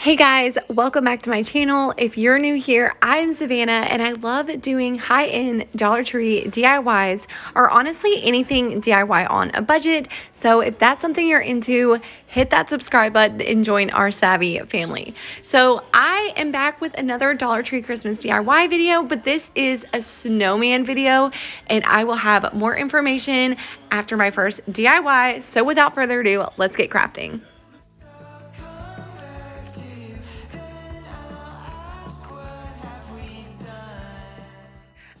Hey guys, welcome back to my channel. If you're new here, I'm Savannah and I love doing high-end Dollar Tree DIYs or honestly anything DIY on a budget. So if that's something you're into, hit that subscribe button and join our savvy family. So I am back with another Dollar Tree Christmas DIY video, but this is a snowman video and I will have more information after my first DIY. So without further ado, let's get crafting.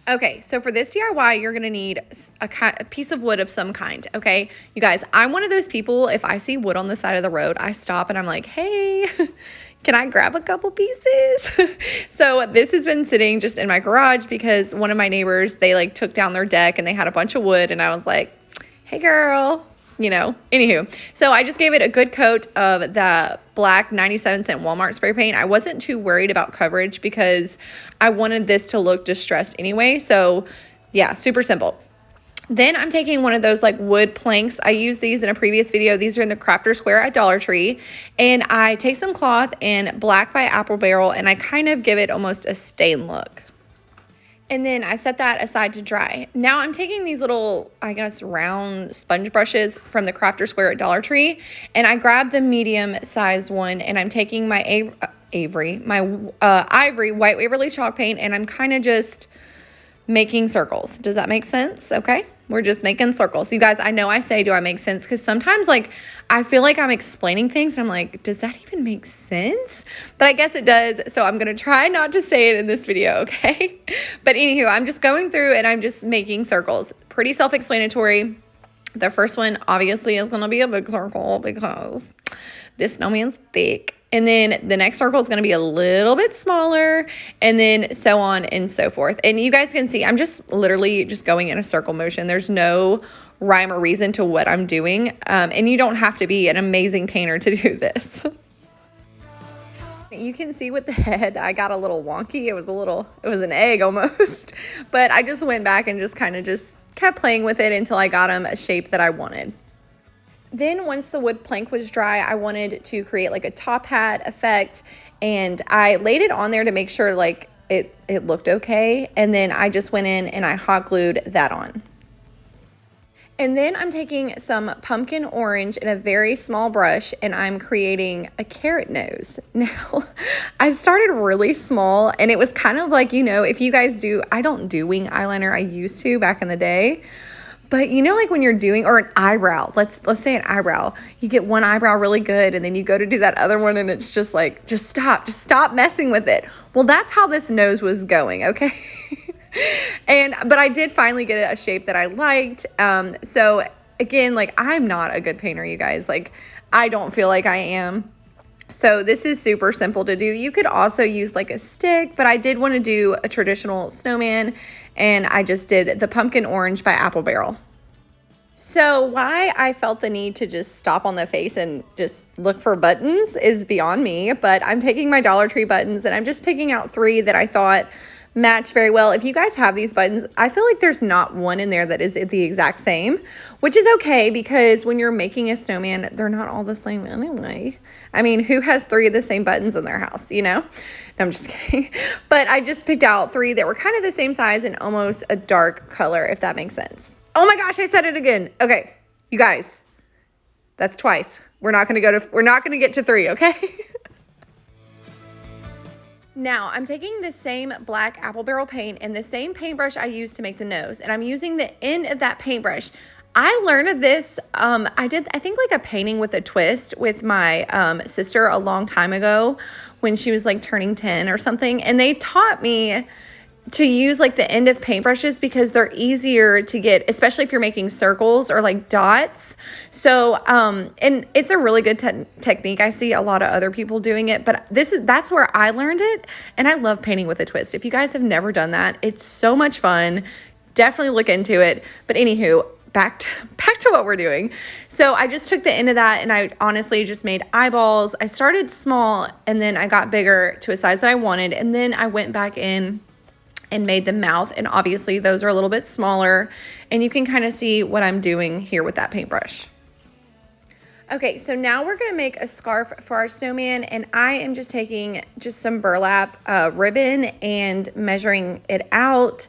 Okay, so for this DIY, you're gonna need a piece of wood of some kind, okay? You guys, I'm one of those people, if I see wood on the side of the road, I stop and I'm like, hey, can I grab a couple pieces? So this has been sitting just in my garage because one of my neighbors, they like took down their deck and they had a bunch of wood and I was like, hey girl, anywho. So I just gave it a good coat of the black 97-cent Walmart spray paint. I wasn't too worried about coverage because I wanted this to look distressed anyway. So yeah, super simple. Then I'm taking one of those like wood planks. I used these in a previous video. These are in the Crafter Square at Dollar Tree. And I take some cloth in black by apple barrel and I kind of give it almost a stain look. And then I set that aside to dry. Now I'm taking these little, I guess, round sponge brushes from the Crafter Square at Dollar Tree. And I grabbed the medium sized one and I'm taking my ivory white Waverly chalk paint and I'm kind of just making circles. Does that make sense? Okay. We're just making circles. You guys, I know I say, do I make sense? Because sometimes like I feel like I'm explaining things and I'm like, does that even make sense? But I guess it does. So I'm going to try not to say it in this video. Okay. But anywho, I'm just going through and I'm just making circles. Pretty self-explanatory. The first one obviously is going to be a big circle because this snowman's thick. And then the next circle is going to be a little bit smaller and then so on and so forth. And you guys can see I'm just literally just going in a circle motion. There's no rhyme or reason to what I'm doing. And you don't have to be an amazing painter to do this. You can see with the head, I got a little wonky. It was an egg almost. But I just went back and just kind of just kept playing with it until I got him a shape that I wanted. Then once the wood plank was dry, I wanted to create like a top hat effect and I laid it on there to make sure like it looked okay. And then I just went in and I hot glued that on. And then I'm taking some pumpkin orange in a very small brush and I'm creating a carrot nose. Now, I started really small and it was kind of like, if you guys do, I don't do wing eyeliner. I used to back in the day. But like when you're doing, or an eyebrow, let's say an eyebrow, you get one eyebrow really good and then you go to do that other one and it's just like, just stop messing with it. Well, that's how this nose was going, okay? But I did finally get it a shape that I liked. So again, like I'm not a good painter, you guys. Like I don't feel like I am. So this is super simple to do. You could also use like a stick, but I did want to do a traditional snowman and I just did the pumpkin orange by apple barrel. So why I felt the need to just stop on the face and just look for buttons is beyond me, but I'm taking my Dollar Tree buttons and I'm just picking out 3 that I thought match very well. If you guys have these buttons, I feel like there's not one in there that is the exact same, which is okay because when you're making a snowman, they're not all the same anyway. I mean, who has 3 of the same buttons in their house, No, I'm just kidding. But I just picked out 3 that were kind of the same size and almost a dark color, if that makes sense. Oh my gosh, I said it again. Okay, you guys, that's twice. We're not going to get to 3, okay? Now, I'm taking the same black apple barrel paint and the same paintbrush I used to make the nose, and I'm using the end of that paintbrush. I learned of this, I think like a painting with a twist with my sister a long time ago when she was like turning 10 or something, and they taught me to use like the end of paintbrushes because they're easier to get, especially if you're making circles or like dots. So, and it's a really good technique. I see a lot of other people doing it, but that's where I learned it. And I love painting with a twist. If you guys have never done that, it's so much fun. Definitely look into it. But anywho, back to what we're doing. So I just took the end of that and I honestly just made eyeballs. I started small and then I got bigger to a size that I wanted. And then I went back in and made the mouth. And obviously those are a little bit smaller and you can kind of see what I'm doing here with that paintbrush. Okay, so now we're gonna make a scarf for our snowman, and I am just taking some burlap ribbon and measuring it out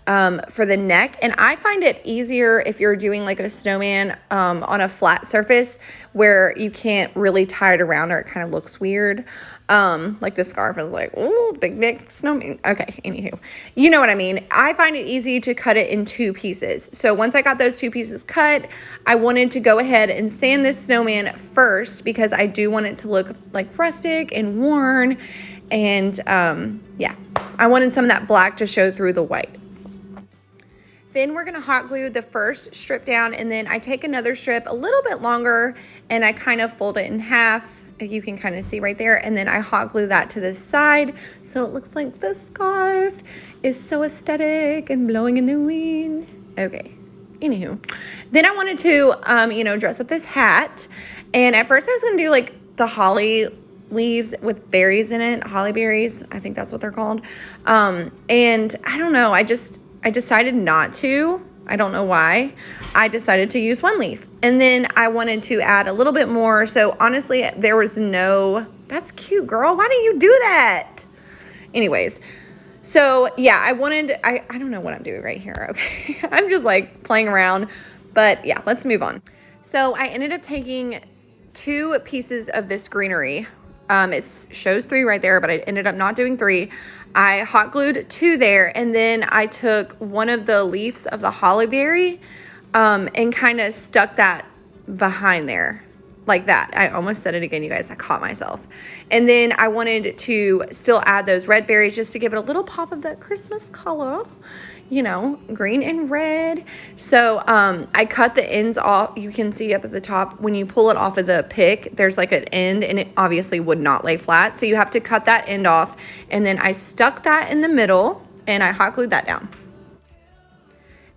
for the neck. And I find it easier if you're doing like a snowman on a flat surface where you can't really tie it around or it kind of looks weird. Like the scarf is like, oh, big neck snowman. Okay, anywho, you know what I mean. I find it easy to cut it in 2 pieces. So once I got those 2 pieces cut, I wanted to go ahead and sand this snowman first because I do want it to look like rustic and worn. And yeah, I wanted some of that black to show through the white. Then we're gonna hot glue the first strip down, and then I take another strip a little bit longer and I kind of fold it in half. You can kind of see right there, and then I hot glue that to the side so it looks like the scarf is so aesthetic and blowing in the wind. Okay, anywho. Then I wanted to, dress up this hat, and at first I was gonna do like the holly leaves with berries in it, holly berries, I think that's what they're called. And I don't know, I decided not to. I don't know why. I decided to use 1 leaf. And then I wanted to add a little bit more. So honestly, there was no, that's cute, girl. Why do you do that? Anyways, so yeah, I don't know what I'm doing right here, okay? I'm just like playing around. But yeah, let's move on. So I ended up taking 2 pieces of this greenery. It shows 3 right there, but I ended up not doing 3. I hot glued 2 there, and then I took one of the leaves of the hollyberry and kind of stuck that behind there like that. I almost said it again, you guys. I caught myself. And then I wanted to still add those red berries just to give it a little pop of that Christmas color, green and red. So I cut the ends off. You can see up at the top when you pull it off of the pick, there's like an end, and it obviously would not lay flat. So you have to cut that end off. And then I stuck that in the middle and I hot glued that down.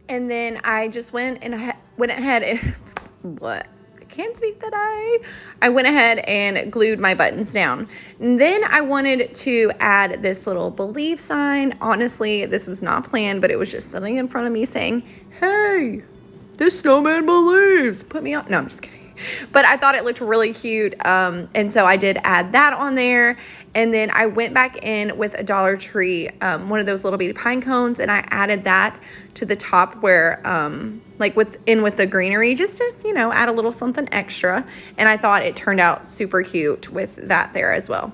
And then I just went ahead and what? Can't speak today. I went ahead and glued my buttons down. And then I wanted to add this little believe sign. Honestly, this was not planned, but it was just sitting in front of me saying, hey, this snowman believes. Put me on. No, I'm just kidding. But I thought it looked really cute. And so I did add that on there. And then I went back in with a Dollar Tree, one of those little bitty pine cones, and I added that to the top where, with the greenery, just to, add a little something extra. And I thought it turned out super cute with that there as well.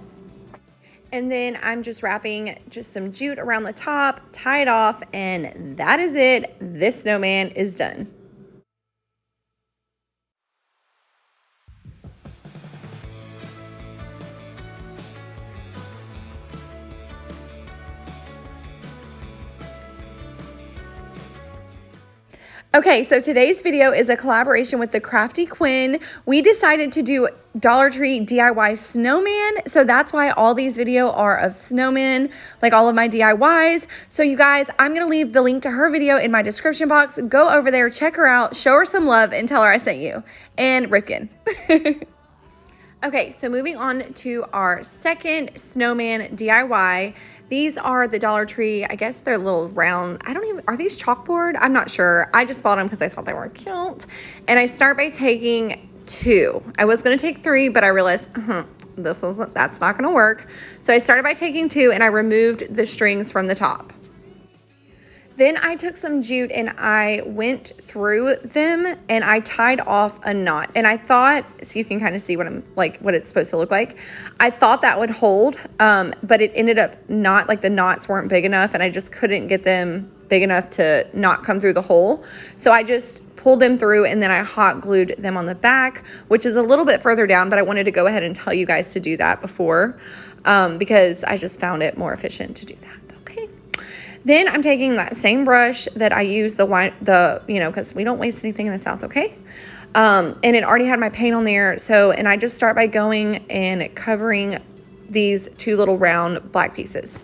And then I'm just wrapping just some jute around the top, tie it off, and that is it. This snowman is done. Okay, so today's video is a collaboration with the Crafty Quinn. We decided to do Dollar Tree DIY snowman, so that's why all these videos are of snowmen, like all of my DIYs. So you guys, I'm gonna leave the link to her video in my description box. Go over there, check her out, show her some love, and tell her I sent you. And Ripkin. Okay, so moving on to our second snowman DIY. These are the Dollar Tree. I guess they're little round. Are these chalkboard? I'm not sure. I just bought them because I thought they were cute. And I start by taking 2. I was going to take 3, but I realized that's not going to work. So I started by taking 2, and I removed the strings from the top. Then I took some jute and I went through them and I tied off a knot. And I thought, so you can kind of see what it's supposed to look like. I thought that would hold, but it ended up not, the knots weren't big enough, and I just couldn't get them big enough to not come through the hole. So I just pulled them through, and then I hot glued them on the back, which is a little bit further down, but I wanted to go ahead and tell you guys to do that before, because I just found it more efficient to do that. Okay. Then I'm taking that same brush that I use because we don't waste anything in this house, okay? And it already had my paint on there. And I just start by going and covering these 2 little round black pieces.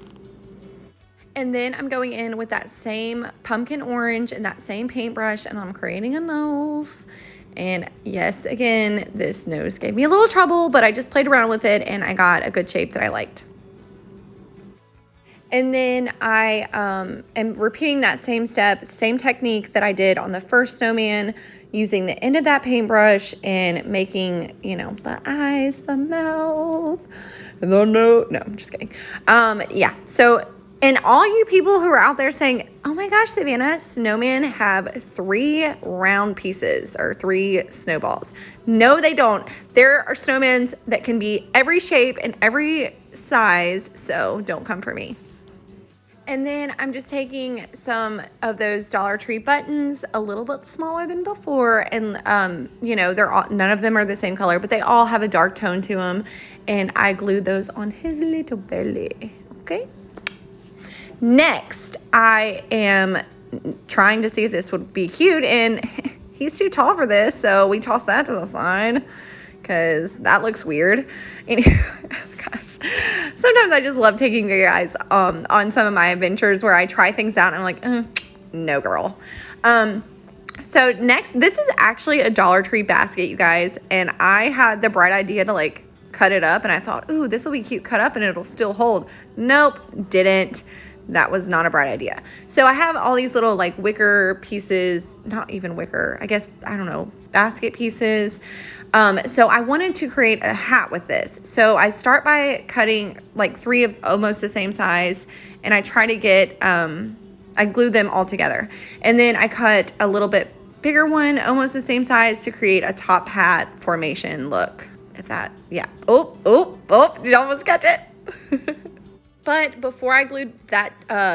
And then I'm going in with that same pumpkin orange and that same paintbrush, and I'm creating a nose. And yes, again, this nose gave me a little trouble, but I just played around with it and I got a good shape that I liked. And then I am repeating that same step, same technique that I did on the first snowman, using the end of that paintbrush and making, you know, the eyes, the mouth, the nose. No, I'm just kidding. Yeah. So, and all you people who are out there saying, oh my gosh, Savannah, snowmen have 3 round pieces or 3 snowballs. No, they don't. There are snowmen that can be every shape and every size, so don't come for me. And then I'm just taking some of those Dollar Tree buttons, a little bit smaller than before. And, you know, none of them are the same color, but they all have a dark tone to them. And I glued those on his little belly. Okay. Next, I am trying to see if this would be cute. And he's too tall for this, so we tossed that to the side because that looks weird. And gosh, sometimes I just love taking you guys on some of my adventures where I try things out and I'm like, no, girl. So next, this is actually a Dollar Tree basket, you guys, and I had the bright idea to like cut it up, and I thought, ooh, this will be cute cut up and it'll still hold. Nope, didn't. That was not a bright idea. So I have all these little like wicker pieces, not even wicker, I guess, I don't know, basket pieces. So I wanted to create a hat with this. So I start by cutting like 3 of almost the same size, and I try to get, I glue them all together. And then I cut a little bit bigger one, almost the same size, to create a top hat formation look. If that, yeah. Oh, did you almost catch it? But before I glued that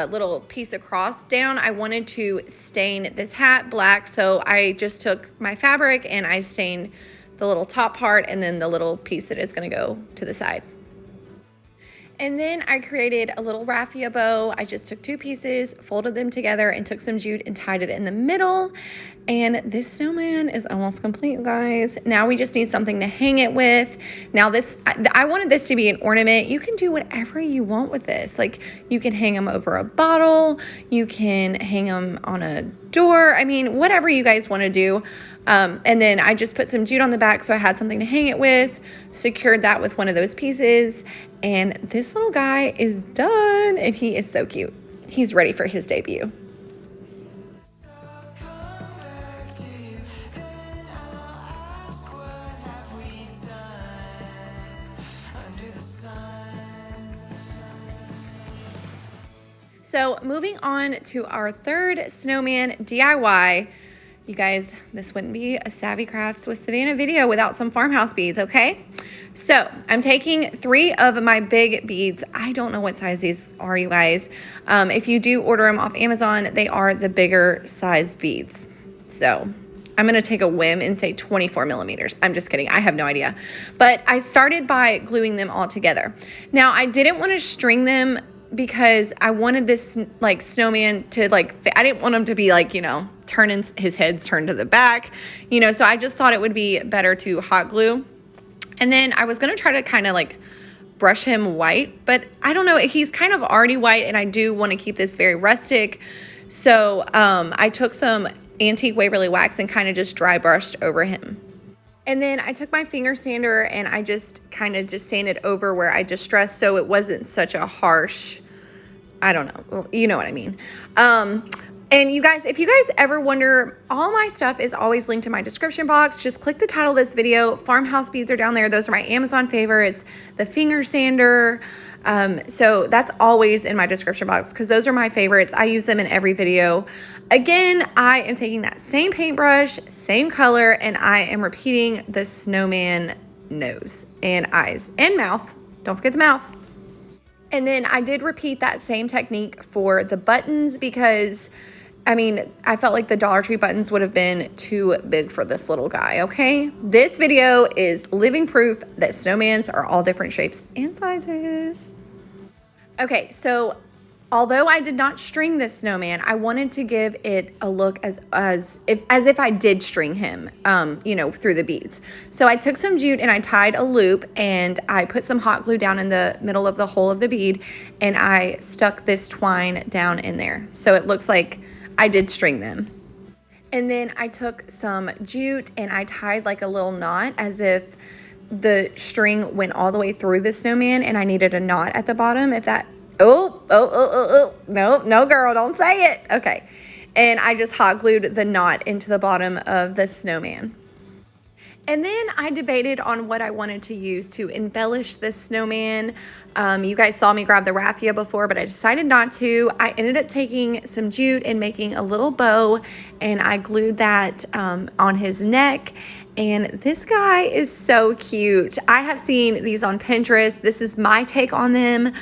little piece of cross down, I wanted to stain this hat black. So I just took my fabric and I stained the little top part and then the little piece that is going to go to the side. And then I created a little raffia bow. I just took 2 pieces, folded them together, and took some jute and tied it in the middle. And this snowman is almost complete, you guys. Now we just need something to hang it with. Now this, I wanted this to be an ornament. You can do whatever you want with this. Like, you can hang them over a bottle. You can hang them on a door. I mean, whatever you guys want to do. And then I just put some jute on the back so I had something to hang it with, secured that with one of those pieces, and this little guy is done, and he is so cute. He's ready for his debut. So moving on to our third snowman DIY. You guys, this wouldn't be a Savvy Crafts with Savannah video without some farmhouse beads, okay? So I'm taking 3 of my big beads. I don't know what size these are, you guys. If you do order them off Amazon, they are the bigger size beads. So I'm gonna take a whim and say 24 millimeters. I'm just kidding, I have no idea. But I started by gluing them all together. Now I didn't wanna string them because I wanted this like snowman to like, I didn't want him to be like, you know, turning his head's turned to the back, you know, so I just thought it would be better to hot glue. And then I was going to try to kind of like brush him white, but I don't know, he's kind of already white and I do want to keep this very rustic. So I took some antique Waverly wax and kind of just dry brushed over him. And then I took my finger sander and I just kind of just sanded over where I distressed so it wasn't such a harsh, I don't know, well, you know what I mean. And you guys, if you guys ever wonder, all my stuff is always linked in my description box. Just click the title of this video. Farmhouse beads are down there. Those are my Amazon favorites. The finger sander. So that's always in my description box because those are my favorites. I use them in every video. Again, I am taking that same paintbrush, same color, and I am repeating the snowman nose and eyes and mouth. Don't forget the mouth. And then I did repeat that same technique for the buttons because, I mean, I felt like the Dollar Tree buttons would have been too big for this little guy, okay? This video is living proof that snowmans are all different shapes and sizes. Okay, so although I did not string this snowman, I wanted to give it a look as if I did string him, you know, through the beads. So I took some jute and I tied a loop and I put some hot glue down in the middle of the hole of the bead and I stuck this twine down in there. So it looks like I did string them. And then I took some jute and I tied like a little knot as if the string went all the way through the snowman and I needed a knot at the bottom. If that, no, girl, don't say it. Okay. And I just hot glued the knot into the bottom of the snowman. And then I debated on what I wanted to use to embellish this snowman. You guys saw me grab the raffia before, but I decided not to. I ended up taking some jute and making a little bow, and I glued that on his neck. And this guy is so cute. I have seen these on Pinterest. This is my take on them,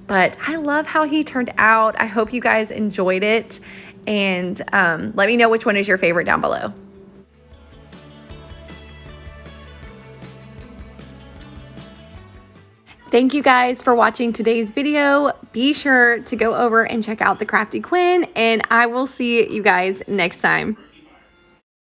but I love how he turned out. I hope you guys enjoyed it, and let me know which one is your favorite down below. Thank you guys for watching today's video. Be sure to go over and check out the Crafty Quinn, and I will see you guys next time.